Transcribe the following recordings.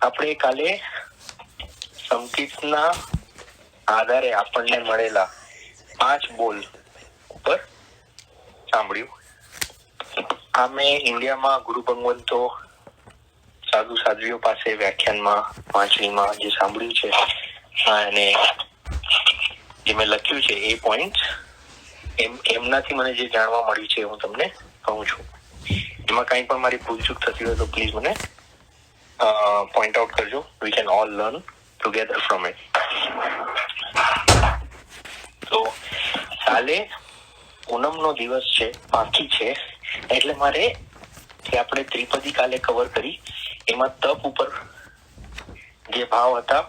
આપણે કાલે સંકેતના આધારે આપણને મળેલા 5 બોલ ઉપર સાંભળ્યું. આ મેં ઇન્ડિયામાં ગુરુ ભગવંતો સાધુ સાધ્વીઓ પાસે વ્યાખ્યાનમાં વાંચણીમાં જે સાંભળ્યું છે અને જે મેં લખ્યું છે એ પોઈન્ટ એમનાથી મને જે જાણવા મળ્યું છે હું તમને કહું છું. એમાં કંઈ પણ મારી ભૂલચૂક થતી હોય તો પ્લીઝ મને પોઈન્ટ આઉટ કરજો. We can all learn together from it. તો કાલે પૂનમનો દિવસ છે, બાકી છે, એટલે મારે જે આપણે ત્રિપદી કાલે કવર કરી એમાં તપ ઉપર જે ભાવ હતા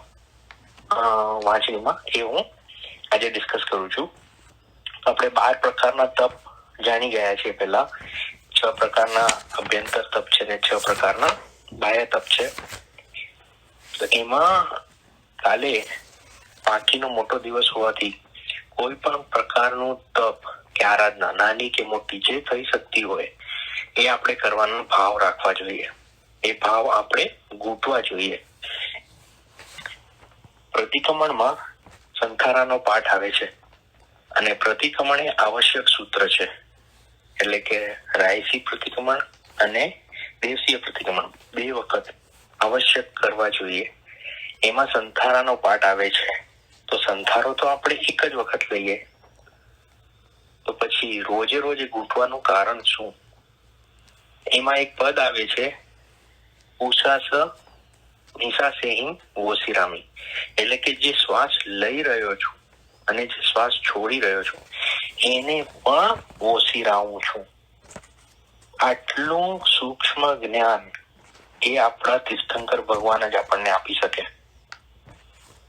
વાંચણીમાં એ હું આજે ડિસ્કસ કરું છું. આપણે 12 પ્રકારના તપ જાણી ગયા છીએ. પહેલા 6 પ્રકારના અભ્યંતર તપ છે ને 6 પ્રકારના બાહ્ય તપ છે. તો એમાં કાલે બાકીનો મોટો દિવસ હોવાથી કોઈ પણ પ્રકારનું તપ કે આરાધના નાની કે મોટી જે થઈ શકતી હોય એ આપણે કરવાનો ભાવ રાખવા જોઈએ. એ ભાવ આપણે ગૂંથવા જોઈએ. પ્રતિક્રમણમાં સંખારાનો પાઠ આવે છે અને પ્રતિક્રમણ એ આવશ્યક સૂત્ર છે. એટલે કે રાયસી પ્રતિક્રમણ અને દેવસીય પ્રતિક્રમણ 2 વખત આવશ્યક કરવા જોઈએ. એમાં સંથારાનો પાઠ આવે છે. તો સંથારો તો આપણે એક જ વખત લઈએ, તો પછી રોજે રોજે ગૂંથવાનું કારણ શું? એમાં એક પદ આવે છે ઉષાસ નિશાસેહિં વોસિરામી, એટલે કે જે શ્વાસ લઈ રહ્યો છું અને જે શ્વાસ છોડી રહ્યો છું એને પણ વોસિરાવું છું. આટલું સૂક્ષ્મ જ્ઞાન એ આપણા તીર્થંકર ભગવાન જ આપણને આપી શકે.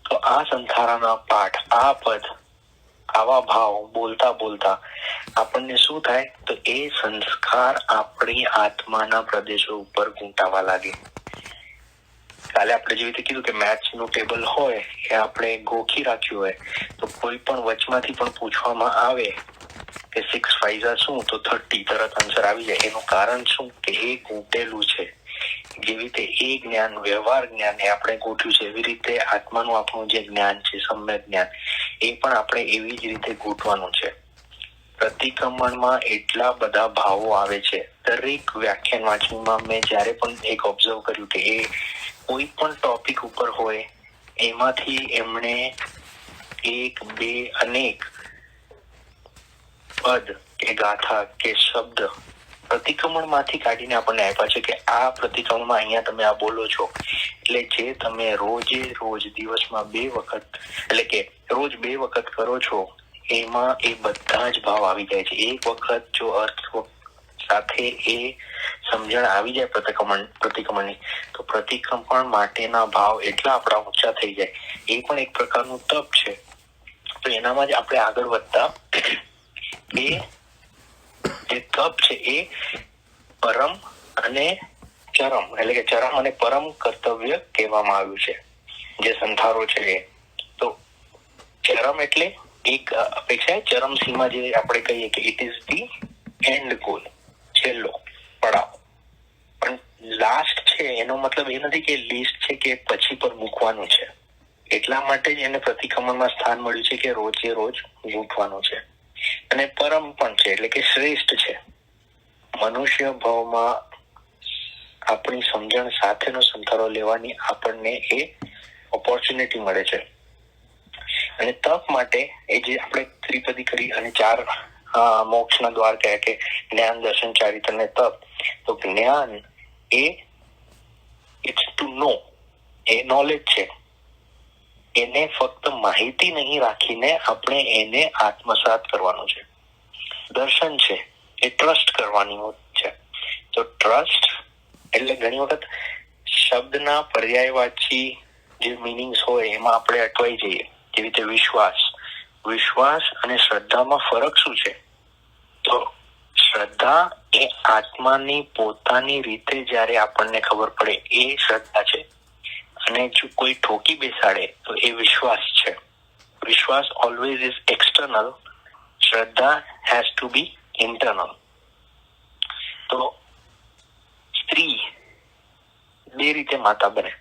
તો આ સંખારાના પાઠ, આ પદ, આવા ભાવ બોલતા બોલતા આપણને શું થાય? તો એ સંસ્કાર આપણી આત્માના પ્રદેશો ઉપર ગૂંટાવા લાગે. કાલે આપણે જેવી રીતે કીધું કે મેથ્સનું ટેબલ હોય એ આપણે ગોખી રાખ્યું હોય તો કોઈ પણ વચમાંથી પણ પૂછવામાં આવે કે 6 5 શું તો 30 તરત આન્સર આવી જાય. એનું કારણ શું? કે એ ગૂંટેલું છે. જેવી રીતે એ જ્ઞાન, વ્યવહાર જ્ઞાન એ આપણે ગોઠવ્યું છે, એવી રીતે આત્માનું આપણું જે જ્ઞાન છે, સમ્યક જ્ઞાન, એ પણ આપણે એવી જ રીતે ગોઠવાનું છે. પ્રતિક્રમણમાં એટલા બધા ભાવો આવે છે. દરેક વ્યાખ્યાન વાંચનમાં મેં જ્યારે પણ એક ઓબ્ઝર્વ કર્યું કે એ કોઈ પણ ટોપિક ઉપર હોય એમાંથી એમણે 1 2 અનેક પદ કે ગાથા કે શબ્દ પ્રતિક્રમણ માંથી કાઢીને આપણને આપ્યા છે કે આ પ્રતિક્રમણમાં અહીંયા તમે આ બોલો છો, એટલે જે તમે રોજે રોજ દિવસમાં 2 વખત, એટલે કે રોજ 2 વખત કરો છો, એમાં એ બધા જ ભાવ આવી જાય છે. એક વખત જો અર્થ સાથે એ સમજણ આવી જાય પ્રતિક્રમણની, તો પ્રતિક્રમણ માટેના ભાવ એટલા આપણા ઊંચા થઈ જાય. એ પણ એક પ્રકારનું તપ છે. તો એનામાં જ આપણે આગળ વધતા એ જે તપ છે એ પરમ અને ચરમ, એટલે કે ચરમ અને પરમ કર્તવ્ય કહેવામાં આવ્યું છે. જે સંથારો છે એ તો ચરમ એટલે એક અપેક્ષા ચરમ સીમા, જે આપણે કહીએ કે it is the end goal, છેલ્લો પડાવ. પણ લાસ્ટ છે એનો મતલબ એ નથી કે લિસ્ટ છે કે પછી પર મૂકવાનું છે. એટલા માટે જ એને પ્રતિક્રમણમાં સ્થાન મળ્યું છે કે રોજે રોજ ગૂંથવાનું છે. અને પરમ પણ છે, એટલે કે શ્રેષ્ઠ છે. મનુષ્ય ભાવમાં આપણી સમજણ સાથેનો સંથારો લેવાની આપણને એ ઓપોર્ચ્યુનિટી મળે છે. અને તપ માટે એ જે આપણે ત્રિપદી કરી અને 4 મોક્ષના દ્વાર કહે કે જ્ઞાન, દર્શન, ચારિત્ર અને તપ. તો જ્ઞાન એ ઇટ્સ ટુ નો, એ નોલેજ છે. એને ફક્ત માહિતી નહીં રાખીને આપણે એને આત્મસાત કરવાનું છે. દર્શન છે એ ટ્રસ્ટ કરવાની છે. તો ટ્રસ્ટ એટલે ઘણી વખત શબ્દના પર્યાયવાચી જે મિનિંગ્સ હોય એમાં આપણે અટવાઈ જઈએ. જેવી રીતે વિશ્વાસ અને શ્રદ્ધામાં ફરક શું છે? તો શ્રદ્ધા એ આત્માની પોતાની રીતે જ્યારે આપણને ખબર પડે એ શ્રદ્ધા છે. અને જો કોઈ ઠોકી બેસાડે તો એ વિશ્વાસ છે. વિશ્વાસ ઓલવેઝ ઇઝ એક્સટર્નલ, શ્રદ્ધા હેઝ ટુ બી ઇન્ટરનલ. તો સ્ત્રી 2 રીતે માતા બને.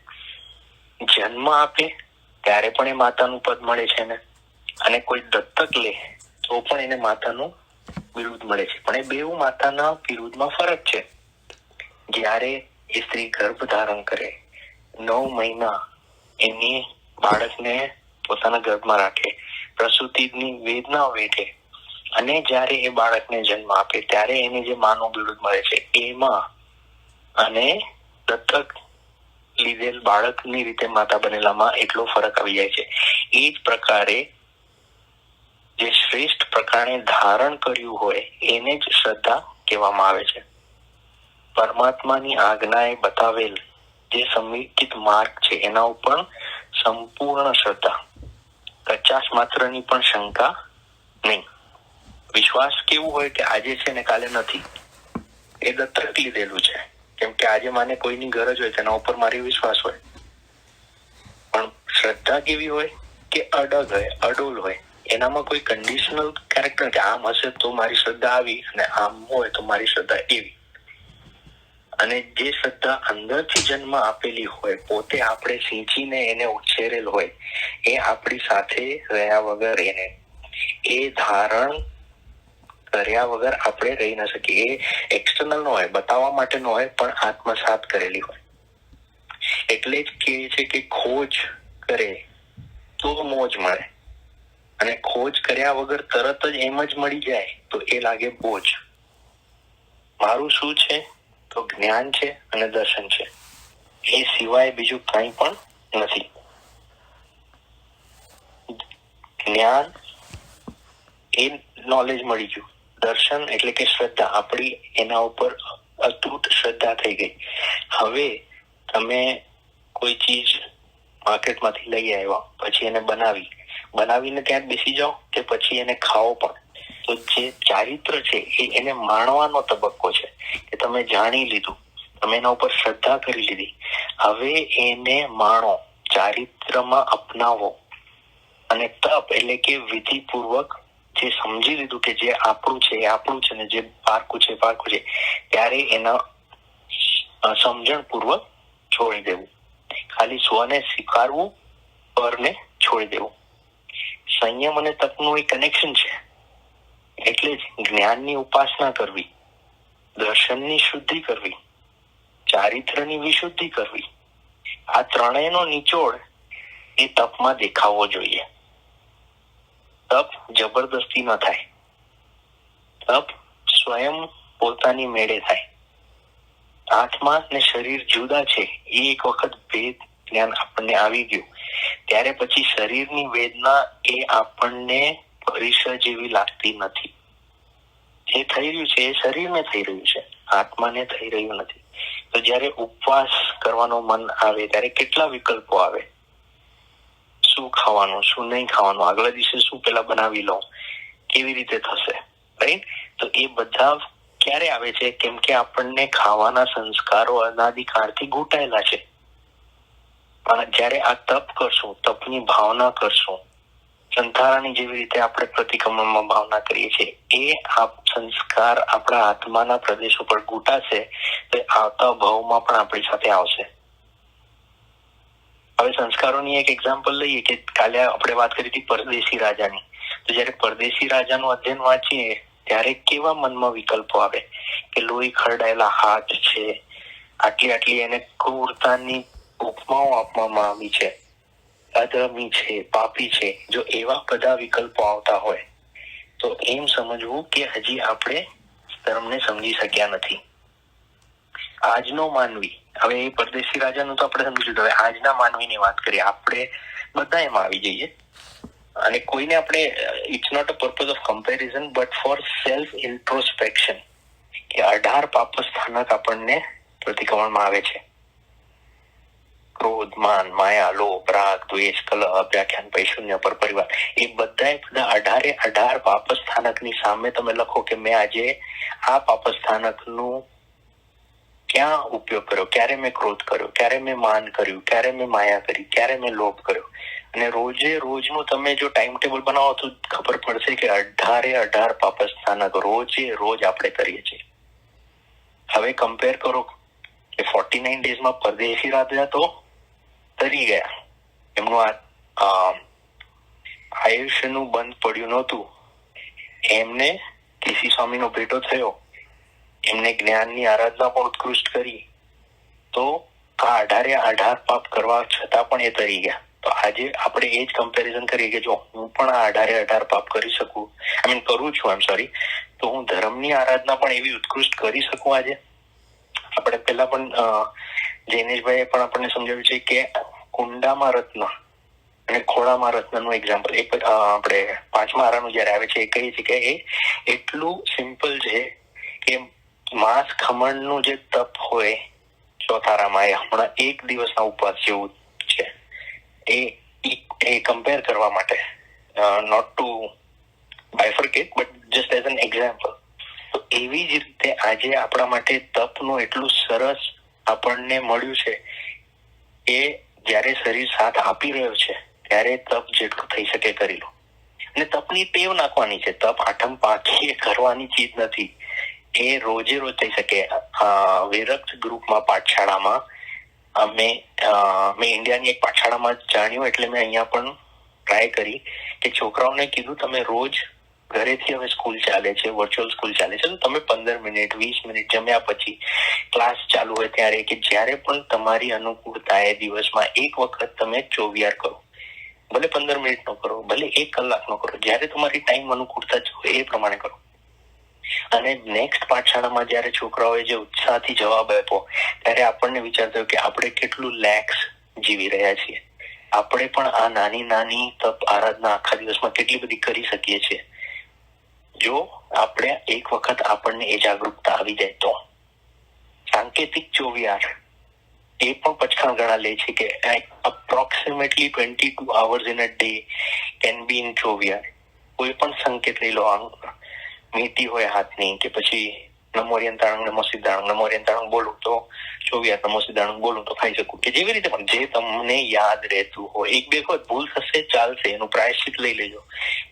જન્મ આપે ત્યારે પણ એ માતાનું પદ મળે છે ને, અને કોઈ દત્તક લે તો પણ એને માતાનું બિરુદ મળે છે. પણ એ બેઉ માતાના બિરુદમાં ફરક છે. જ્યારે એ સ્ત્રી ગર્ભ ધારણ કરે, 9 મહિના એની બાળકને પોતાના ગર્ભમાં રાખે, પ્રસૂતિની વેદના વેઠે, અને જ્યારે એ બાળકને જન્મ આપે ત્યારે એને જે માનું બિરુદ મળે છે એમાં અને દત્તક લીધેલ બાળકની રીતે માતા બનેલામાં એટલો ફરક આવી જાય છે. એ જ પ્રકારે જે શ્રેષ્ઠ પ્રકારે ધારણ કર્યું હોય એને જ શ્રદ્ધા કહેવામાં આવે છે. પરમાત્માની આજ્ઞાએ બતાવેલ જે સમિતિત માર્ગ છે એના ઉપર સંપૂર્ણ શ્રદ્ધા, કચાશ માત્રની પણ શંકા નહીં. વિશ્વાસ કેવું હોય કે આજે છે ને કાલે નથી, એ દત્તક લીધેલું છે. કેમ કે આજે મને કોઈની ગરજ હોય તેના ઉપર મારી વિશ્વાસ હોય. પણ શ્રદ્ધા કેવી હોય કે અડગ હોય, અડોલ હોય. એનામાં કોઈ કન્ડિશનલ કેરેક્ટર કે આમ હશે તો મારી શ્રદ્ધા આવી અને આમ હોય તો મારી શ્રદ્ધા એવી. અને જે શ્રદ્ધા અંદરથી જન્મ આપેલી હોય, પોતે આપણે સિંચીને એને ઉછેરેલ હોય, એ આપણી સાથે રહ્યા વગર એને એ ધારણ કર્યા વગર આપણે રહી ન શકીએ. એ એક્સટર્નલ નો હોય, બતાવવા માટે નો હોય, પણ આત્મસાત કરેલી હોય. એટલે જ કહે છે કે ખોજ કરે તો મોજ મળે, અને ખોજ કર્યા વગર તરત જ એમ જ મળી જાય તો એ લાગે બોજ. મારું શું છે તો જ્ઞાન છે અને દર્શન છે, એ સિવાય બીજું કંઈ પણ નથી. જ્ઞાન એ નોલેજ મળી ગયું, દર્શન એટલે કે શ્રદ્ધા આપણી એના ઉપર અતૂટ શ્રદ્ધા થઈ ગઈ. હવે તમે કોઈ ચીજ માર્કેટમાંથી લઈ આવ્યા, પછી એને બનાવીને ત્યાં બેસી જાઓ કે પછી એને ખાઓ પણ, તો જે ચારિત્ર છે એ એને માણવાનો તબક્કો છે કે તમે જાણી લીધું, તમે એના ઉપર શ્રદ્ધા કરી લીધી, હવે એને માણો, ચારિત્રમાં અપનાવો. અને તપ એટલે કે વિધિપૂર્વક જે સમજી લીધું કે જે આપણું છે એ આપણું છે ને જે પારકું છે પારકું છે, ત્યારે એના સમજણ પૂર્વક છોડી દેવું. ખાલી સ્વને સ્વીકારવું, પરને છોડી દેવું. સંયમ અને તપનું એક કનેક્શન છે. એટલે જ જ્ઞાનની ઉપાસના કરવી, દર્શનની શુદ્ધિ કરવી, ચારિત્રની વિશુદ્ધિ કરવી, આ ત્રણેયનો નિચોડ એ તપમાં દેખાવો જોઈએ. તપ જબરદસ્તી ન થાય, તપ સ્વયં પોતાની મેળે થાય. આત્મા અને શરીર જુદા છે એ એક વખત ભેદ જ્ઞાન આપણને આવી ગયું, ત્યારે પછી શરીરની વેદના એ આપણને પરિસર જેવી લાગતી નથી. જે થઈ રહ્યું છે એ શરીરને થઈ રહ્યું છે, આત્માને થઈ રહ્યું નથી. તો જ્યારે ઉપવાસ કરવાનો મન આવે ત્યારે કેટલા વિકલ્પો આવે, શું ખાવાનું, શું નહીં ખાવાનું, આગલા દિવસે શું પેલા બનાવી લો, કેવી રીતે થશે, રાઈટ? તો એ બધા ક્યારે આવે છે? કેમ કે આપણને ખાવાના સંસ્કારો અનાદિકાળથી ઘૂંટાયેલા છે. પણ જ્યારે આ તપ કરશું, તપની ભાવના કરશું, સંતારાની જેવી રીતે આપણે પ્રતિક્રમણમાં ભાવના કરીએ છીએ, એ સંસ્કાર આપણા આત્માના પ્રદેશો પર ઘૂંટાશે તો આવતા ભાવમાં પણ આપણી સાથે આવશે. હવે સંસ્કારોની એક એક્ઝામ્પલ લઈએ કે કાલે આપણે વાત કરી હતી પરદેશી રાજાની. તો જ્યારે પરદેશી રાજાનું અધ્યયન વાંચીએ ત્યારે કેવા મનમાં વિકલ્પો આવે કે લોહી ખરડાયેલા હાથ છે, આટલી એને ક્રૂરતાની ઉપમાઓ આપવામાં આવી છે, અધર્મી છે, પાપી છે. જો એવા બધા વિકલ્પો આવતા હોય તો એમ સમજવું કે હજી આપણે ધર્મને સમજી શક્યા નથી. આજનો માનવી, હવે એ પરદેશી રાજાનું તો આપણે સમજી લીધું, હવે આજના માનવીની વાત કરીએ. આપણે બધા એમાં આવી જઈએ, અને કોઈને આપણે, it's not a purpose of comparison but for self introspection, કે 18 પાપસ્થાનક આપણને પ્રતિક્રમણમાં આવે છે. ક્રોધ, માન, માયા, લોભ, રાગ, દ્વેષ, કલહ, અભ્યાખ્યાન, પૈશુન્ય, પર પરિવાર, એ બધા 18 પાપસ્થાનકની સામે તમે લખો કે મેં આજે આ પાપસ્થાનકનું ક્યાં ઉપયોગ કર્યો, ક્યારે મેં ક્રોધ કર્યો, ક્યારે મેં માન કર્યું, ક્યારે મેં માયા કરી, ક્યારે મેં લોભ કર્યો. અને રોજે રોજનું તમે જો ટાઈમ ટેબલ બનાવો તો ખબર પડશે કે 18 પાપસ્થાનક રોજે રોજ આપણે કરીએ છીએ. હવે કમ્પેર કરો કે 49 ડેઝમાં પરદેશી રાજા તો તરી ગયા, એમનું આયુષ્યનું બંધ પડ્યું નહોતું, એમને કેસી સ્વામીનો ભેટો થયો, એમને જ્ઞાનની આરાધના પણ ઉત્કૃષ્ટ કરી, તો આ 18 પાપ કરવા છતાં પણ એ તરી ગયા. તો આજે આપણે એ જ કમ્પેરિઝન કરીએ કે જો હું પણ આ 18 પાપ કરી શકું, કરું છું, તો હું ધર્મની આરાધના પણ એવી ઉત્કૃષ્ટ કરી શકું. આજે આપણે પહેલા પણ જૈનેશભાઈએ પણ આપણને સમજાવ્યું છે કે કુંડામાં રત્ન અને ખોળામાં રત્નનું એક્ઝામ્પલ આપણે 5મા આરાનું જયારે આવે છે એ કહીએ છીએ કે એ એટલું સિમ્પલ છે કે માંસ ખમણનું જે તપ હોય ચોથારામાં એ હમણાં એક દિવસના ઉપવાસ જેવું છે. એ કમ્પેર કરવા માટે, not to bifurcate but just as an example. તો એવી જ રીતે આજે આપણા માટે તપનું એટલું સરસ આપણને મળ્યું છે કે જ્યારે શરીર સાથ આપી રહ્યો છે ત્યારે તપ જેટલું થઈ શકે કરી લો. અને તપની ટેવ નાખવાની છે. તપ આઠમ પાંખીએ કરવાની ચીજ નથી, એ રોજે રોજ થઈ શકે. વિરક્ત ગ્રુપમાં પાઠશાળામાં મેં ઇન્ડિયાની એક પાઠશાળામાં જાણ્યું, એટલે મેં અહીંયા પણ ટ્રાય કરી કે છોકરાઓને કીધું તમે રોજ ઘરેથી હવે સ્કૂલ ચાલે છે, વર્ચ્યુઅલ સ્કૂલ ચાલે છે, તો તમે 15 મિનિટ 20 મિનિટ જમ્યા પછી ક્લાસ ચાલુ હોય ત્યારે કે જ્યારે પણ તમારી અનુકૂળતા એ દિવસમાં એક વખત તમે ચોવિયાર કરો. ભલે 15 મિનિટ નો કરો, ભલે 1 કલાક નો કરો, જ્યારે તમારી ટાઈમ અનુકૂળતા હોય એ પ્રમાણે કરો. અને નેક્સ્ટ પાઠશાળામાં જ્યારે છોકરાઓએ જે ઉત્સાહથી જવાબ આપ્યો ત્યારે આપણને વિચાર થયો કે આપણે કેટલું લેક્સ જીવી રહ્યા છીએ. આપણે પણ આ નાની નાની તપ આરાધના આખા દિવસમાં કેટલી બધી કરી શકીએ છીએ જો આપણે એક વખત આપણને એ જાગૃતતા આવી જાય તો. સાંકેતિક ચોવિયાર એ પણ પચખાણ ઘણા લે છે કે approximately 22 hours in a day can be in ચોવિયાર. કોઈ પણ સંકેત લઈ લો, મીટી હોય હાથની કે પછી નમોરિયંતાણું નમો સિદ્ધાણું, નમોરિયંતાણું બોલું તો ચોવિયાર, નમો સિદ્ધાણું બોલું તો ખાઈ શકું, કે જેવી રીતે પણ જે તમને યાદ રહેતું હોય. 1-2 વખત ભૂલ થશે, ચાલશે, એનું પ્રાયશ્ચિત લઈ લેજો,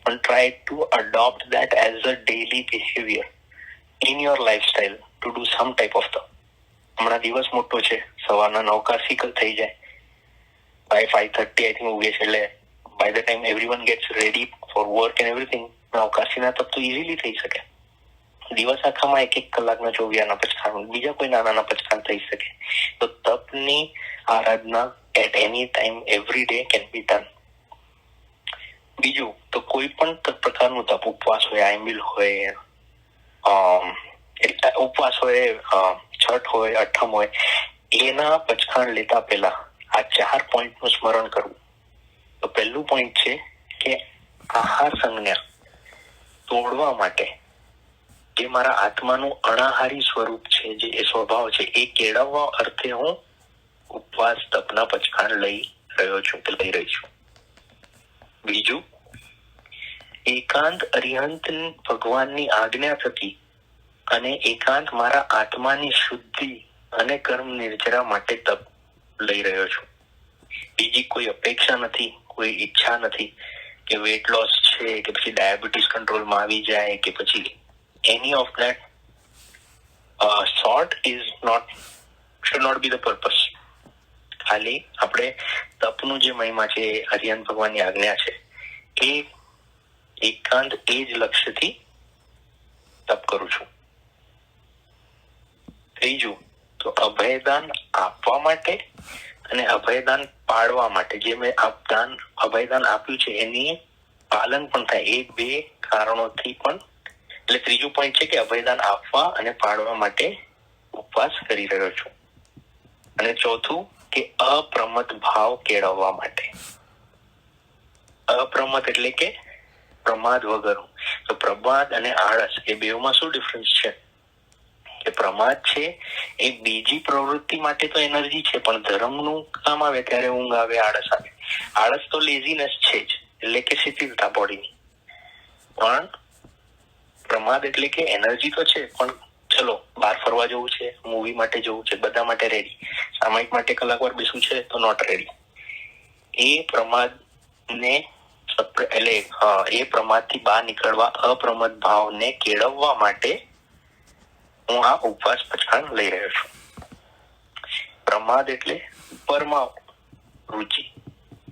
પણ try to adopt that as a daily behaviour in your lifestyle to do sum type of તપ. હમણાં દિવસ મોટો છે, સવારના 9 થઈ જાય, બાય 5:30 આઈ થિંક ઉગે છે, એટલે by the time everyone gets ready for work and everything, અવકાશીના તપ તો ઇઝીલી થઈ શકે. દિવસ આખામાં 1-1 કલાકના ચોવિયારના પચખાણ, બીજા કોઈ નાના પચખાણ થઈ શકે. તો તપની આરાધના at any time every day can be done. બીજું તો કોઈ પણ પ્રકારનું તપ, ઉપવાસ હોય, આયમિલ હોય, ઉપવાસ હોય, છઠ હોય, અઠમ હોય, એના પચખાણ લેતા પહેલા આ 4 પોઈન્ટનું સ્મરણ કરવું. તો પહેલું પોઈન્ટ છે કે આહાર સંજ્ઞા તોડવા માટે જે મારા આત્માનું અનાહારી સ્વરૂપ છે, જે એ સ્વભાવ છે, એ કેળવવા અર્થે હું ઉપવાસ તપના પચખાણ લઈ રહ્યો છું કે લઈ રહી છું. બીજું, એકાંત અરિહંત ભગવાનની આજ્ઞા થકી અને એકાંત મારા આત્માની શુદ્ધિ અને કર્મ નિર્જરા માટે તપ લઈ રહ્યો છું. બીજી કોઈ અપેક્ષા નથી, કોઈ ઈચ્છા નથી કે વેટ લોસ છે કે પછી ડાયાબિટીસ કંટ્રોલમાં આવી જાય કે પછી any of that sort should not be the purpose. ખાલી આપણે તપનું જે મહિમા છે, હરિહંત ભગવાનની આજ્ઞા છે, એ એકાંત એ જ લક્ષ્યથી તપ કરું છું. ત્રીજું, તો અભયદાન આપવા માટે અને અભયદાન પાડવા માટે, જે મેં અભયદાન આપ્યું છે એની પાલન પણ થાય, એ 2 કારણોથી પણ. એટલે ત્રીજું પોઈન્ટ છે કે અભયદાન આપવા અને પાડવા માટે ઉપવાસ કરી રહ્યો છું. અને ચોથું કે અપ્રમત ભાવ કેળવવા માટે. અપ્રમત એટલે કે પ્રમાદ વગર. તો પ્રમાદ અને આળસ એ બેવમાં શું ડિફરન્સ છે? કે પ્રમાદ છે એ બીજી પ્રવૃત્તિ માટે તો એનર્જી છે, પણ ધર્મનું કામ આવે ત્યારે ઊંઘ આવે, આળસ આવે. આળસ તો લેઝીનેસ છે જ, એટલે કે શિથિલતા બોડીની. પણ પ્રમાદ એટલે કે એનર્જી તો છે, પણ ચલો બહાર ફરવા જવું છે, મૂવી માટે જવું છે, બધા માટે રેડી, સામાયિક માટે કલાકવાર બેસવું છે તો નોટ રેડી. એ પ્રમાદને એ પ્રમાદથી બહાર નીકળવા, અપ્રમદ ભાવને કેળવવા માટે હું આ ઉપવાસ પચખાણ લઈ રહ્યો છું. પ્રમાદ એટલે ઉપરમાં રુચિ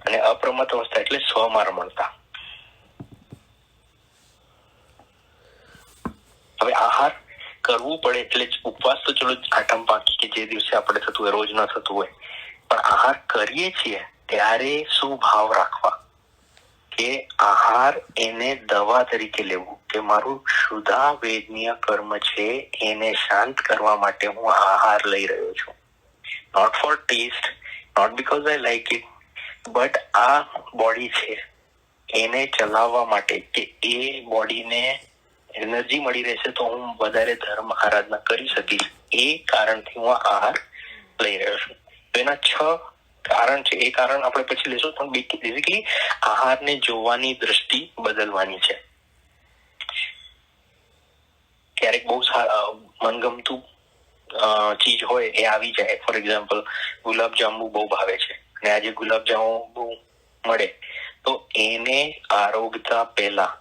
અને અપ્રમત્ત અવસ્થા એટલે સ્વમાં રમણતા. હવે આહાર કરવું પડે એટલે ઉપવાસ તો ચલો આટમ પાકી કે જે દિવસે આપણે થતું હોય, રોજ ન થતું હોય, પણ આહાર કરીએ છીએ ત્યારે શું ભાવ રાખવા કે આહાર એને દવા તરીકે લેવું કે મારું ક્ષુધા વેદનીય કર્મ છે એને શાંત કરવા માટે હું આહાર લઈ રહ્યો છું. Not for taste, not because I like it, but આ બોડી છે એને ચલાવવા માટે કે એ બોડીને એનર્જી મળી રહેશે તો હું વધારે ધર્મ આરાધના કરી શકીશ, એ કારણથી હું આહાર લઈ રહ્યો છું. તો એના 6 કારણ છે. એ કારણ આપણે પછી લેશું, પણ બેઝિકલી આહારને જોવાની દ્રષ્ટિ બદલવાની છે. ક્યારેક બહુ મનગમતું ચીજ હોય એ આવી જાય. ફોર એક્ઝામ્પલ ગુલાબજાંબુ બહુ ભાવે છે અને આજે ગુલાબજાંબુ મળે તો એને આરોગતા પહેલા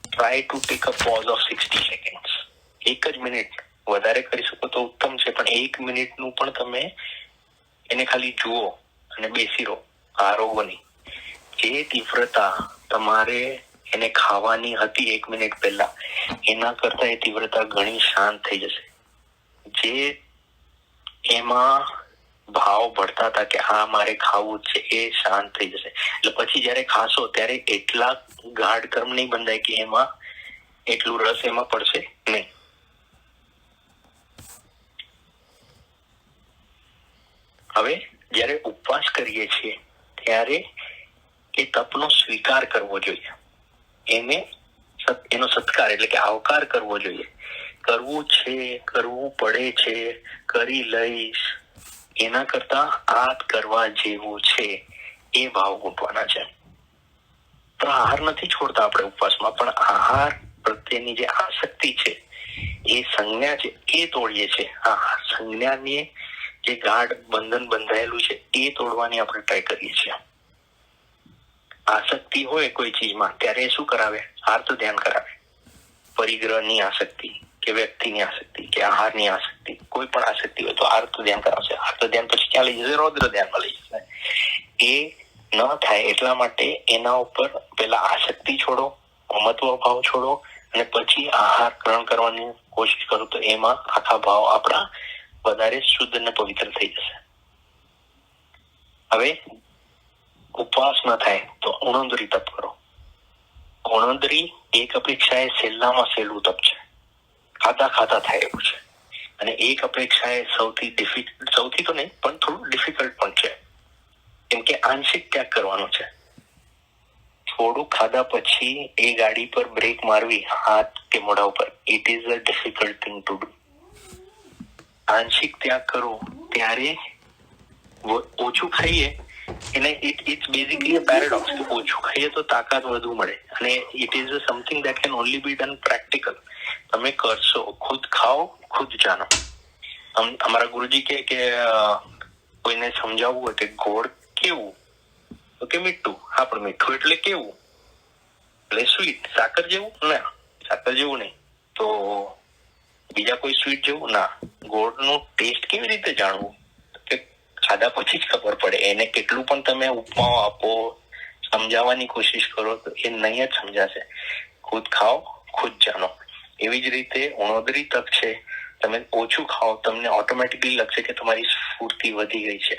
try to take a pause of 60 seconds. 1 જ મિનિટ, વધારે કરી શકો તો ઉત્તમ છે, પણ 1 મિનિટનું પણ તમે એને ખાલી જુઓ અને બેસી રહો. આરોગવાની જે તીવ્રતા તમારે એને ખાવાની હતી 1 મિનિટ પહેલા, એના કરતા એ તીવ્રતા ઘણી શાંત થઈ જશે. જે એમાં ભાવ ભળતા હતા કે હા મારે ખાવું છે, એ શાંત થઈ જશે. એટલે પછી જયારે ખાશો ત્યારે એટલા ગાઢ કર્મ નહીં બંધાય કે એમાં એટલું રસ એમાં પડશે નહીં. હવે જયારે ઉપવાસ કરીએ છીએ ત્યારે એ તપનો સ્વીકાર કરવો જોઈએ, એનો સત્કાર એટલે કે આવકાર કરવો જોઈએ. કરવું છે, કરવું પડે છે, કરી લઈશ, એના કરતા આ કરવા જેવું છે એ ભાવ મૂકવાના છે. તો આહાર નથી છોડતા આપણે ઉપવાસમાં, પણ આહાર પ્રત્યેની જે આસક્તિ છે, એ સંજ્ઞા છે, એ તોડીએ છીએ. આહાર સંજ્ઞાની જે ગાઢ બંધન બંધાયેલું છે એ તોડવાની આપણે ટ્રાય કરીએ છીએ. આસક્તિ હોય કોઈ ચીજમાં ત્યારે શું કરાવે? આર્ત ધ્યાન કરાવે. પરિગ્રહની આસક્તિ કે વ્યક્તિની આસક્તિ કે આહારની આસક્તિ, કોઈ પણ આસક્તિ હોય તો આર્ત ધ્યાન કરાવશે. આર્ત ધ્યાન પછી ક્યાં લઈ જશે? રૌદ્ર ધ્યાનમાં લઈ જશે. એ ન થાય એટલા માટે એના ઉપર પેલા આસક્તિ છોડો, મમત્વ ભાવ છોડો અને પછી આહાર ગ્રહણ કરવાની કોશિશ કરો તો એમાં આખા ભાવ આપણા વધારે શુદ્ધ અને પવિત્ર થઈ જશે. હવે ઉપવાસ ન થાય તો ઉણોદરી તપ કરો. ઉણોદરી એક અપેક્ષાએ સહેલામાં સહેલું તપ છે, ખાતા થાય એવું છે. અને એક અપેક્ષાએ સૌથી તો નહીં પણ થોડું ડિફિકલ્ટ પણ છે, કેમ કે આંશિક ત્યાગ કરવાનો છે. થોડું ખાધા પછી એ ગાડી પર બ્રેક મારવી હાથ કે મોઢા ઉપર, it is a difficult thing to do. આંશિક ત્યાગ કરો ત્યારે ઓછું ખાઈએ એને ઇટ્સ બેઝિકલી અ પેરેડોક્સ. ઓછું ખાઈએ તો તાકાત વધુ મળે અને it is something that can only B done practical. તમે કરશો, ખુદ ખાઓ ખુદ જાનો. અમારા ગુરુજી કે કોઈને સમજાવવું હોય કે ગોળ કેવું તો કે મીઠું. હા, પણ મીઠું એટલે કેવું? એટલે સ્વીટ. સાકર જેવું? ના, સાકર જેવું નહીં. તો બીજા કોઈ સ્વીટ જેવું? ના. ગોળનું ટેસ્ટ કેવી રીતે જાણવું? કે ખાધા પછી જ ખબર પડે. એને કેટલું પણ તમે ઉપમાઓ આપો, સમજાવવાની કોશિશ કરો તો એ નહીં જ સમજાશે. ખુદ ખાઓ ખુદ જાનો. એવી જ રીતે ઉણોદરી તક છે. તમે ઓછું ખાઓ, તમને ઓટોમેટિકલી લાગશે કે તમારી સ્ફૂર્તિ વધી ગઈ છે.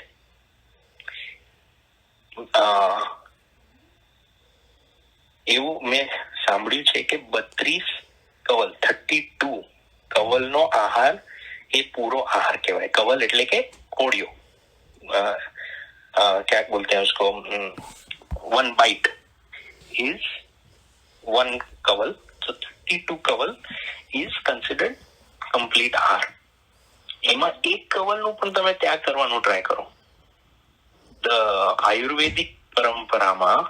એવું મેં સાંભળ્યું છે કે 32 કવલનો આહાર એ પૂરો આહાર કહેવાય. કવલ એટલે કે કોળિયો. क्या बोलते हैं उसको? 1 bite is 1 Kawal. So 32 Kawal is considered complete આહાર. એમાં 1 કવલનું પણ તમે ત્યાગ કરવાનો ટ્રાય કરો. આયુર્વેદિક પરંપરામાં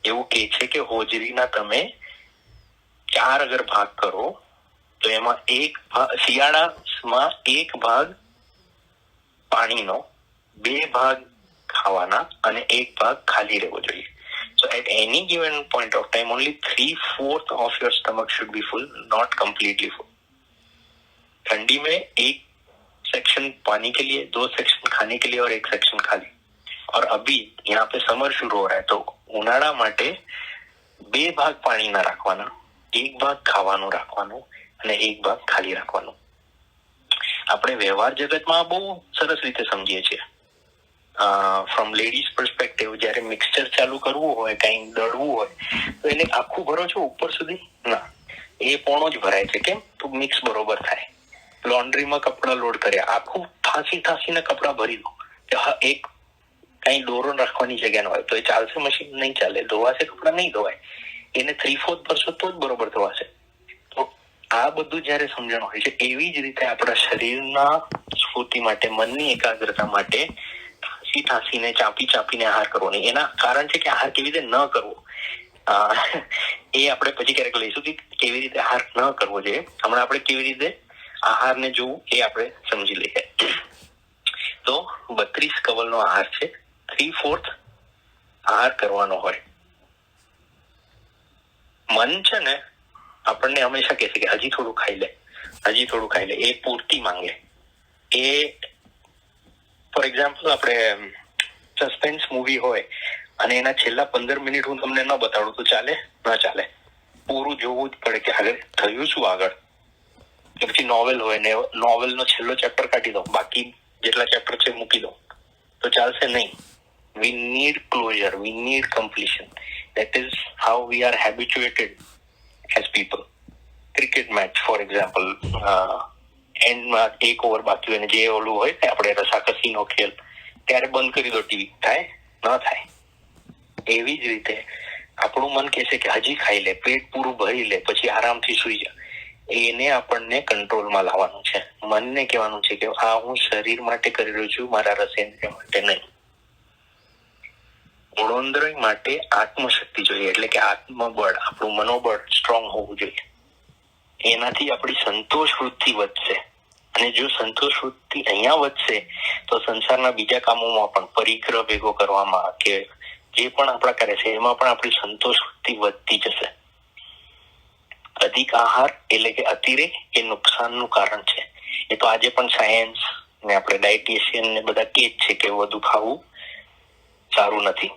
એવું કહે છે કે હોજરીના તમે 4 અગર ભાગ કરો તો એમાં શિયાળામાં 1 ભાગ પાણીનો, 2 ભાગ ખાવાના અને 1 ભાગ ખાલી રહેવો જોઈએ. So at any given point of time only 3/4 of your stomach should be full, not completely full. ठंडी में 1 सेक्शन पानी के लिए, 2 सेक्शन खाने के लिए और 1 सेक्शन खाली. और अभी यहाँ पे समर शुरू हो रहा है, तो ઉનાળા માટે 2 ભાગ પાણીના રાખવાના, 1 ભાગ ખાવાનું રાખવાનું અને 1 ભાગ ખાલી રાખવાનું. આપણે વ્યવહાર જગતમાં બહુ સરસ રીતે સમજીએ છીએ. ફ્રોમ લેડીઝ પર્સપેક્ટિવ, જયારે મિક્સચર ચાલુ કરવું હોય, કઈ દળવું હોય, તો એને આખું ભરો છો ઉપર સુધી? ના, એ પોણો જ ભરાય છે. કેમ? તો મિક્સ બરોબર થાય. લોન્ડ્રીમાં કપડા લોડ કર્યા, આખું થાસીને કપડા ભરી દો. એક કઈ દોરો રાખવાની જગ્યા ન હોય તો એ ચાલશે? મશીન નહીં ચાલે. ધોવાશે કપડા? નહીં ધોવાય. એને 3/4 ભરશો તો જ બરોબર ધોવાશે. તો આ બધું જયારે સમજણ હોય છે, એવી જ રીતે આપણા શરીરના સ્ફૂર્તિ માટે, મનની એકાગ્રતા માટે થાસીને ચાપીને આહાર કરવો નહીં. એના કારણ છે કે આહાર કેવી રીતે ન કરવો, એ આપણે પછી ક્યારેક લઈશું કે કેવી રીતે આહાર ન કરવો જોઈએ. હમણાં આપણે કેવી રીતે આહારને જોવું એ આપણે સમજી લઈએ. તો 32 કવલનો આહાર છે. 3/4 આહાર કરવાનો હોય. મન છે ને આપણને હંમેશા કહે છે કે હજી થોડું ખાઈ લે, એ પૂર્તિ માંગે. એ ફોર એક્ઝામ્પલ, આપણે સસ્પેન્સ મૂવી હોય અને એના છેલ્લા 15 મિનિટ હું તમને ન બતાડું તો ચાલે? ન ચાલે. પૂરું જોવું જ પડે કે આગળ થયું શું આગળ. કે પછી નોવેલ હોય ને નોવેલનો છેલ્લો ચેપ્ટર કાઢી દો, બાકી જેટલા ચેપ્ટર છે મૂકી દો, તો ચાલશે નહીં. We need closure, we need completion. That is how we are habituated as people. Cricket match, for example, એન્ડમાં 1 ઓવર બાકી હોય ને જે ઓલું હોય ને આપણે રસાકસીનો ખેલ, ત્યારે બંધ કરી દો ટીવી. થાય? ન થાય. એવી જ રીતે આપણું મન કહે છે કે હજી ખાઈ લે, પેટ પૂરું ભરી લે, પછી આરામથી સુઈ જા. એને આપણને કંટ્રોલમાં લાવવાનું છે. મનને કહેવાનું છે કે આ હું શરીર માટે કરી રહ્યો છું, મારા રસેન્દ્રિય માટે નહીં. ગુણોંદરી માટે આત્મશક્તિ જોઈએ, એટલે કે આત્મબળ, આપણું મનોબળ સ્ટ્રોંગ હોવું જોઈએ. એનાથી આપણી સંતોષ વૃત્તિ વધશે. અને જો સંતોષ વૃત્તિ અહીંયા વધશે તો સંસારના બીજા કામોમાં પણ, પરિગ્રહ ભેગો કરવામાં કે જે પણ આપણા કરે છે એમાં પણ આપણી સંતોષ વૃત્તિ વધતી જશે. અધિક આહાર એટલે કે અતિરેક એ નુકસાનનું કારણ છે. એ તો આજે પણ સાયન્સ ને આપણે ડાયટિશિયન ને બધા કે જ છે કે વધુ ખાવું સારું નથી.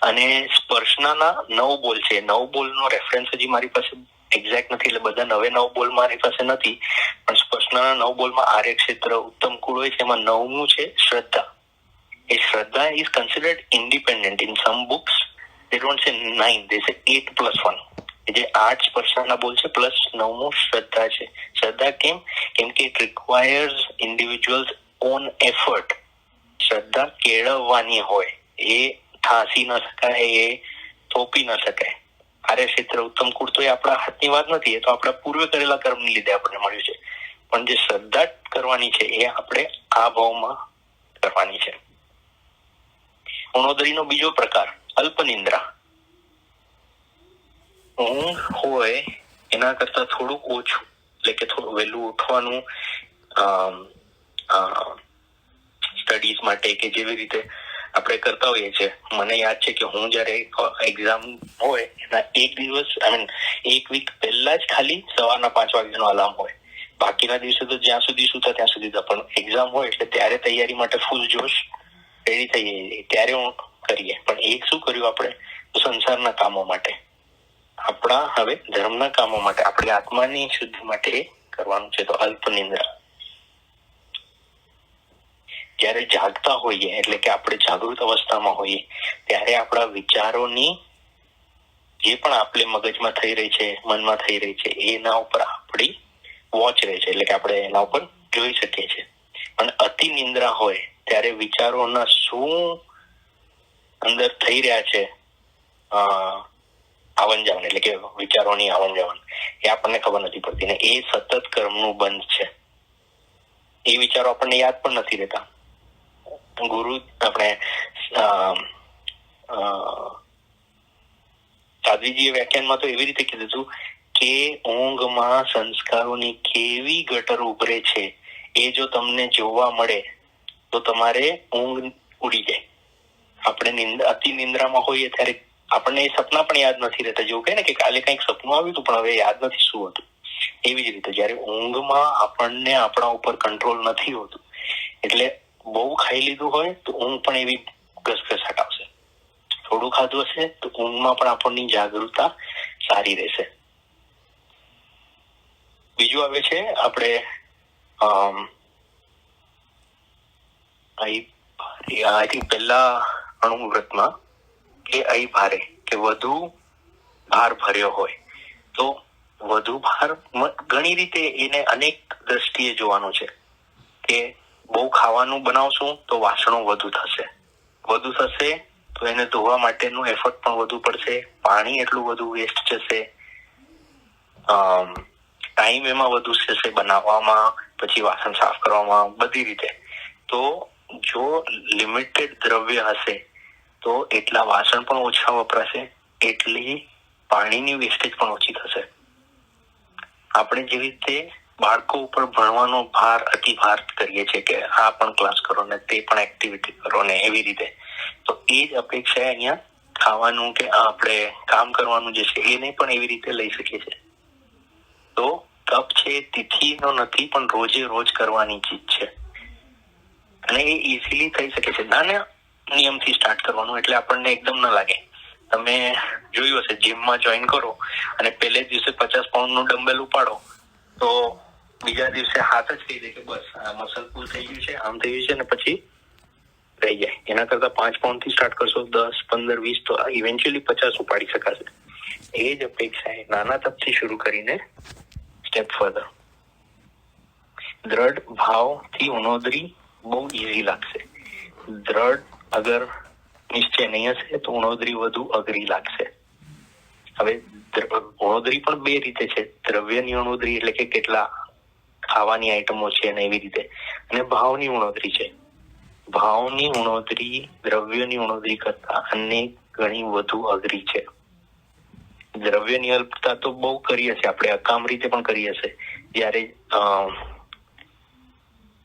અને સ્પર્શના 9 બોલ છે. 9 બોલનો રેફરન્સ હજી મારી પાસે એક્ઝેક્ટ નથી, એટલે બધા 9 બોલ મારી પાસે નથી. પણ સ્પર્શના 9 બોલમાં આર્ય ક્ષેત્ર, ઉત્તમ કુળ હોય છે. એમાં 9મું છે શ્રદ્ધા. એ શ્રદ્ધા is considered independent. In sum books they don't say 9, they say 8+1. જે 8 સ્પર્શના બોલ છે પ્લસ 9મું શ્રદ્ધા છે. શ્રદ્ધા કેમ? કેમ કે it requires individuals on effort. શ્રદ્ધા કેળવવાની હોય, એ થાસી ન શકાય, એ થોપી ન શકાય. આર્ય ક્ષેત્ર, ઉત્તમ કુળ તો એ આપણા હાથની વાત નથી, એ તો આપણા પૂર્વે કરેલા કર્મની લીધે આપણને મળ્યું છે. પણ જે શ્રદ્ધા કરવાની છે એ આપણે આ ભાવમાં કરવાની છે. ગુણોદરીનો બીજો પ્રકાર અલ્પનિંદ્રા. ઊંઘ હોય એના કરતા થોડુંક ઓછું, એટલે કે થોડું વહેલું ઉઠવાનું, સ્ટડીઝ માટે કે જેવી રીતે આપણે કરતા હોઈએ છીએ. મને યાદ છે કે હું જયારે એક્ઝામ હોય એના 1 દિવસ, એક વીક પહેલા જ ખાલી સવારના 5 વાગ્યાનો અલાર્મ હોય. બાકીના દિવસે તો જ્યાં સુધી સુતા ત્યાં સુધી. પણ એક્ઝામ હોય એટલે ત્યારે તૈયારી માટે ફૂલ જોશ રેડી થઈ જાય, ત્યારે હું કરીએ. પણ એક શું કર્યું આપણે? સંસારના કામો માટે, આપણા હવે ધર્મના કામો માટે, આપણી આત્માની શુદ્ધિ માટે કરવાનું છે. તો અલ્પ નિંદ્રા. જયારે જાગતા હોઈએ, એટલે કે આપણે જાગૃત અવસ્થામાં હોઈએ, ત્યારે આપણા વિચારોની જે પણ આપણે મગજમાં થઈ રહી છે, મનમાં થઈ રહી છે, એના ઉપર આપણી વોચ રહે છે, એટલે કે આપણે એના ઉપર જોઈ શકીએ છીએ. અને અતિ નિંદ્રા હોય ત્યારે વિચારોના શું અંદર થઈ રહ્યા છે, આવન જાવન, એટલે કે વિચારોની આવન જાવન, એ આપણને ખબર નથી પડતી. ને એ સતત કર્મનું બંધ છે. એ વિચારો આપણને યાદ પણ નથી રહેતા. ગુરુ આપણે સાધ્વીજીએ વ્યાખ્યાનમાં તો એવી રીતે કીધું હતું કે ઊંઘમાં સંસ્કારોની કેવી ગટર ઉભરે છે એ જો તમને જોવા મળે તો તમારે ઊંઘ ઉડી જાય. આપણે અતિ નિંદ્રામાં હોઈએ ત્યારે આપણને એ સપના પણ યાદ નથી રહેતા. જેવું કહે ને કે કાલે કંઈક સપનું આવ્યું હતું પણ હવે યાદ નથી શું હતું. એવી જ રીતે જયારે ઊંઘમાં આપણને આપણા ઉપર કંટ્રોલ નથી હોતું, એટલે બહુ ખાઈ લીધું હોય તો ઊંઘ પણ એવી ઘસઘસાટ આવશે. થોડું ખાધું હશે તો ઊંઘમાં પણ આપણની જાગૃતતા સારી રહેશે. બીજું આવે છે આપણે આઈ થિંક પહેલા અણુવ્રતમાં કે અહીં ભારે કે વધુ ભાર ભર્યો હોય તો વધુ ભાર ઘણી રીતે એને અનેક દ્રષ્ટિએ જોવાનું છે કે બહુ ખાવાનું બનાવશું તો વાસણો વધુ થશે તો એને ધોવા માટેનું એફર્ટ પણ વધુ પડશે, પાણી એટલું વધુ વેસ્ટ જશે, ટાઈમ એમાં વધુ જશે બનાવવામાં, પછી વાસણ સાફ કરવામાં, બધી રીતે. તો જો લિમિટેડ દ્રવ્ય હશે તો એટલા વાસણ પણ ઓછા વપરાશે, એટલી પાણીની વેસ્ટેજ પણ ઓછી થશે. આપણે જેવી રીતે બાળકો ઉપર ભણવાનો અતિ ભાર કરીએ છીએ કે આ પણ ક્લાસ કરો ને તે પણ એક્ટિવિટી કરો ને એવી રીતે, તો એ જ અપેક્ષા અહીંયા ખાવાનું કે આપણે કામ કરવાનું જે છે એને પણ એવી રીતે લઈ શકીએ છીએ. તો તપ છે તિથિનો નથી પણ રોજે રોજ કરવાની ચીજ છે અને એ ઇઝીલી થઈ શકે છે. નાના નિયમથી સ્ટાર્ટ કરવાનું એટલે આપણને એકદમ ન લાગે. તમે જોયું હશે જીમમાં જોઈન કરો અને પહેલે દિવસે 50 પાઉન્ડનું ડમ્બેલ ઉપાડો તો બીજા દિવસે હાથ જ કહી દે કે બસ આ મસલ પુલ થઈ ગયું છે, આમ થઈ ગયું છે, અને પછી રહી જાય. એના કરતા 5 પાઉન્ડ થી સ્ટાર્ટ કરશો, 10, 15, 20 તો ઇવેન્ચ્યુઅલી 50 ઉપાડી શકાશે. એ જ અપેક્ષા એ નાના તપથી શરૂ કરીને સ્ટેપ ફર્ધર. દ્રઢ ભાવથી ઉણોદરી બહુ ઈઝી લાગશે. દ્રઢ અગર નિશ્ચય નહીં હશે તો ઉણોદરી વધુ અઘરી લાગશે. હવે ઉણોદરી પણ બે રીતે છે. દ્રવ્યની ઉણોદરી એટલે કે કેટલા ખાવાની આઈટમો છે અને એવી રીતે, અને ભાવની ઉણોદરી છે. ભાવની ઉણોદરી દ્રવ્યની ઉણોદરી કરતા અનેક ગણી વધુ અઘરી છે. દ્રવ્યની અલ્પતા તો બહુ કરી હશે આપણે, અકામ રીતે પણ કરી હશે. જ્યારે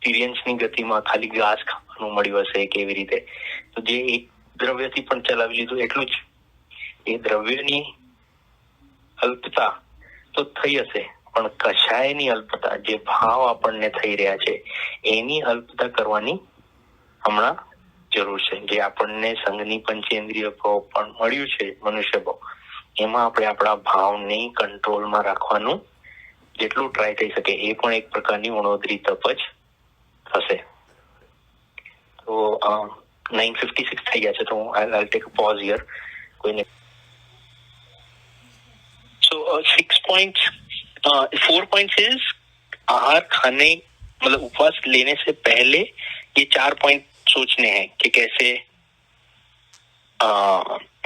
પિરિયન્સની ગતિમાં ખાલી ઘાસ ખાવાનું મળ્યું હશે કે એવી રીતે, તો જે એક દ્રવ્યથી પણ ચલાવી લીધું એટલું જ. એ દ્રવ્યની અલ્પતા તો થઈ હશે, પણ કશાયની અલ્પતા જે ભાવ આપણને થઈ રહ્યા છે એની અલ્પતા કરવાની હમણાં જરૂર છે. જે આપણને સંઘની પંચેન્દ્રિય ભાવ પણ મળ્યું છે મનુષ્ય ભાવ, એમાં આપણે આપણા ભાવને કંટ્રોલમાં રાખવાનું જેટલું ટ્રાય થઈ શકે એ પણ એક પ્રકારની ઉણોદરી તપ જ થશે. તો 9:56 થઈ ગયા છે, તો I'll take a pause here. કોઈને so 6 points 4 points is आहार खाने मतलब उपवास लेने से पहले ये 4 पॉइंट सोचने हैं कि कैसे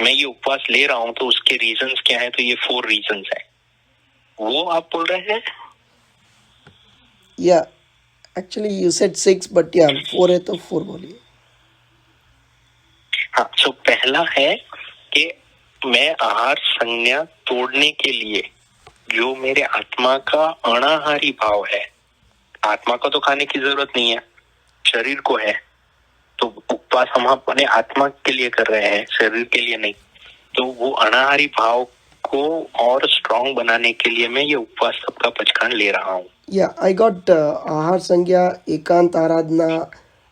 मैं ये उपवास ले रहा हूं तो उसके रीजंस क्या है. तो ये 4 रीजंस है, वो आप बोल रहे हैं. Yeah, actually you said 6 but yeah 4 है तो 4 बोलिए. हाँ, सो पहला है कि मैं आहार संज्ञा तोड़ने के लिए जो मेरे आत्मा का अनाहारी भाव है, आत्मा को तो खाने की जरूरत नहीं है, शरीर को है. तो उपवास हम अपने आत्मा के लिए कर रहे हैं, शरीर के लिए नहीं. तो वो अनाहारी भाव को और स्ट्रॉन्ग बनाने के लिए मैं ये उपवास सबका पचखान ले रहा हूँ. Yeah, I got आहार संज्ञा, एकांत आराधना,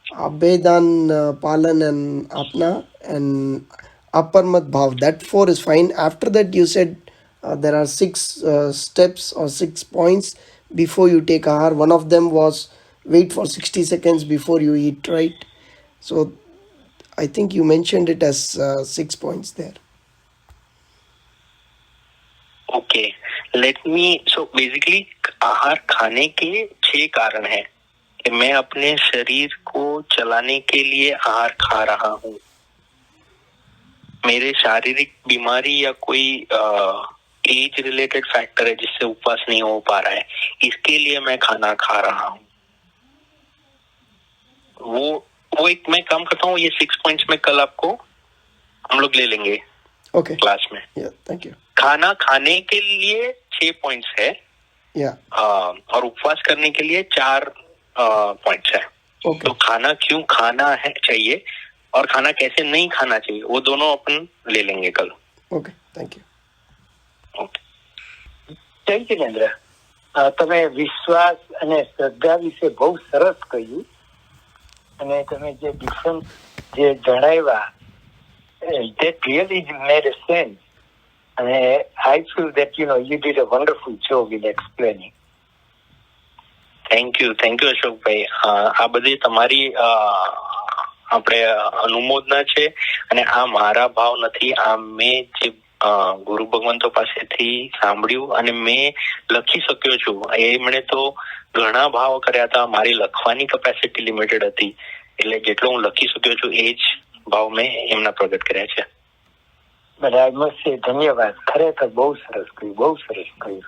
अभेदान पालन and apna and aparmat bhav. That 4 is fine. After that you said there are 6 steps or 6 points before you take ahar. One of them was wait for 60 seconds before you eat, right? So I think you mentioned it as 6 points there. Okay, let me. So basically आहार खाने के 6 कारण हैं कि मैं अपने शरीर को चलाने के लिए आहार खा रहा हूँ. मेरे शारीरिक बीमारी या कोई एज रिलेटेड फैक्टर है जिससे उपवास नहीं हो पा रहा है, इसके लिए मैं खाना खा रहा हूँ. वो एक मैं काम करता हूँ. ये 6 पॉइंट्स में कल आपको हम लोग ले लेंगे Okay. क्लास में. Yeah, thank you. खाना खाने के लिए 6 पॉइंट्स है. Yeah. और उपवास करने के लिए 4 पॉइंट्स है. Okay. तो खाना क्यों खाना है चाहिए और खाना कैसे नहीं खाना चाहिए वो दोनों अपन ले लेंगे कल. Okay, thank you. Okay. જય જિનેન્દ્ર, તમે વિશ્વાસ અને શ્રદ્ધા વિશે બહુ સરસ કહ્યું. અને તમે જે ડિફરન્સ જે જણાવ્યા that really made a sense. And I feel that, you did a wonderful job in explaining. Thank you Ashokbhai. આ બધી તમારી આપણે અનુમોદના છે, અને આ મારા ભાવ નથી. આ મેં જે ગુરુ ભગવંતો પાસેથી સાંભળ્યું અને મેં લખી શક્યો છું. એમણે તો ઘણા ભાવ કર્યા હતા. મારી લખવાની કેપેસિટી લિમિટેડ હતી, એટલે જેટલો હું લખી શક્યો છું એ જ ભાવ મેં એમના પ્રગટ કર્યા છે. But I must say ધન્યવાદ. ખરેખર બહુ સરસ કહ્યું.